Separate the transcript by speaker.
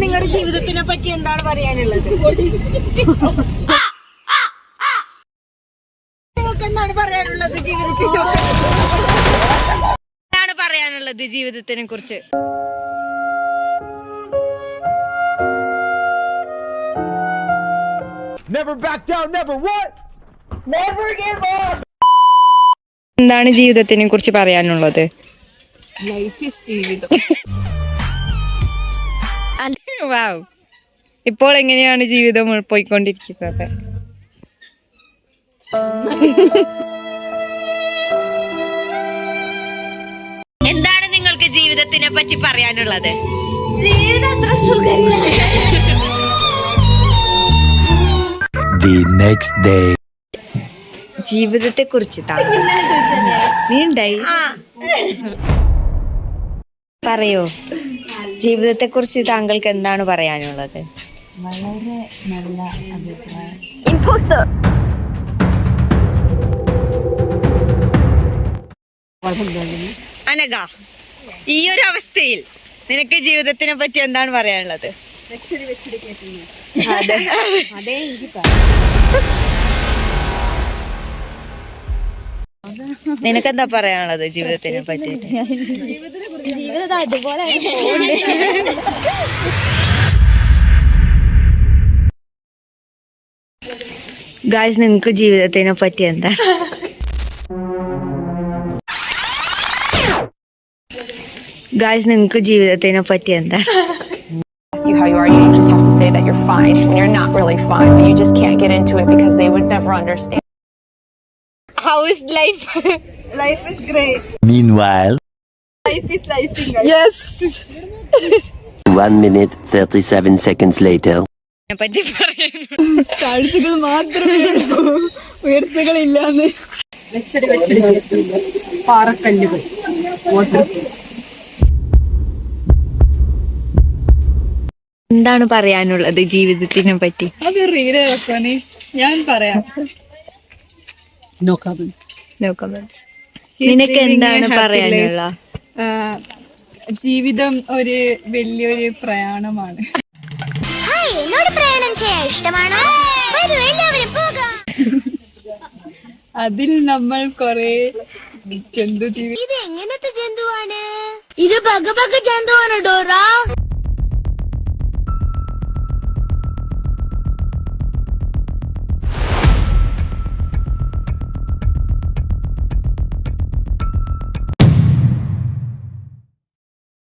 Speaker 1: നിങ്ങളുടെ ജീവിതത്തിനെ പറ്റി എന്താണ് പറയാനുള്ളത്? നിങ്ങൾക്ക് എന്താണ് പറയാനുള്ളത് ജീവിതത്തിനെ കുറിച്ച്?
Speaker 2: Never back down, never what?
Speaker 1: Never give up.
Speaker 3: എന്താണ് ജീവിതത്തിനെ കുറിച്ച് പറയാനുള്ളത്?
Speaker 4: ലൈഫ് ഈസ് ജീവിതം.
Speaker 3: വാവ്. ഇപ്പോൾ എങ്ങനെയാണ് ജീവിതം പോയിക്കൊണ്ടിരിക്കുന്നത്? എന്താണ് നിങ്ങൾക്ക് ജീവിതത്തിനെ പറ്റി പറയാനുള്ളത്?
Speaker 1: ജീവിതം അത്ര സുഖമില്ല.
Speaker 2: The next day.
Speaker 3: ജീവിതത്തെ കുറിച്ച് നീ ഉണ്ടായി പറയോ? ജീവിതത്തെ കുറിച്ച് താങ്കൾക്ക് എന്താണ് പറയാനുള്ളത്?
Speaker 4: വളരെ നല്ല അഭിപ്രായം.
Speaker 3: അനഘ, ഈ ഒരു അവസ്ഥയിൽ നിനക്ക് ജീവിതത്തിനെ പറ്റി എന്താണ് പറയാനുള്ളത്?
Speaker 4: അതേ എനിക്ക്
Speaker 3: നിനക്കെന്താ പറയാനുള്ളത് ജീവിതത്തിനെ പറ്റി?
Speaker 1: ജീവിതം അതുപോലെ
Speaker 3: ഗായ്സ്, നിങ്ങൾക്ക് ജീവിതത്തിനെ പറ്റി എന്താണ്? ഗായ്സ്, നിങ്ങൾക്ക് ജീവിതത്തിനെ പറ്റി എന്താണ്?
Speaker 5: Ask you how you are, you just have to say that you're fine when you're not really fine, but you just can't get into it because they would never understand.
Speaker 3: How is life?
Speaker 1: Life is great.
Speaker 2: Meanwhile,
Speaker 1: Life is life.
Speaker 3: Yes.
Speaker 6: 1 minute 37 seconds later.
Speaker 3: പറ്റി പറയാനുള്ളത്
Speaker 4: കാഴ്ചകൾ മാത്രമേ ഉള്ളൂ, ഉയർച്ചകളില്ലാന്ന്. പാറക്കല്ലുകൾ,
Speaker 3: എന്താണ് പറയാനുള്ളത് ജീവിതത്തിനെ പറ്റി?
Speaker 4: അത് റീല് വെക്കാന് ഞാൻ പറയാം. No comments.
Speaker 3: നിനക്ക് എന്താണ് പറയാനുള്ള?
Speaker 4: ജീവിതം ഒരു വലിയൊരു പ്രയാണമാണ്.
Speaker 1: എന്നോട് പ്രയാണം ചെയ്യാൻ ഇഷ്ടമാണോ? വരൂ, എല്ലാവരും പോകാം.
Speaker 4: അതിൽ നമ്മൾ കൊറേ ജന്തു ജീവി.
Speaker 1: ഇത് എങ്ങനത്തെ ജന്തുവാണ്? ഇത് ബഗ ജന്തുവാണ് ഡോറ.